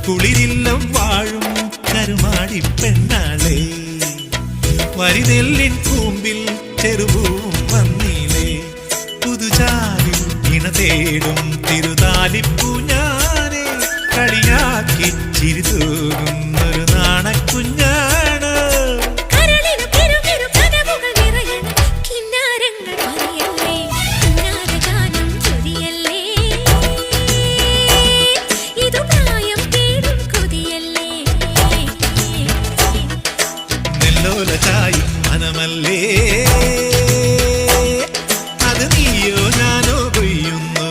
കുളിരില്ലം വാഴും കരുമാടി പെണ്ണാളെ വരിനെല്ലിൻ കൂമ്പിൽ ചെറുപൂവും വന്നീലേ പുതുചാലിൽ ഇണ തേടും തിരുതാലിപ്പൂ ഞാനെ കളിയാക്കി ചിരി തൂകുന്നൊരു നാണക്കുഞ്ഞാണ് ായി മനമല്ലേ അത് നീയോ ഞാനോ കൊയ്യുന്നു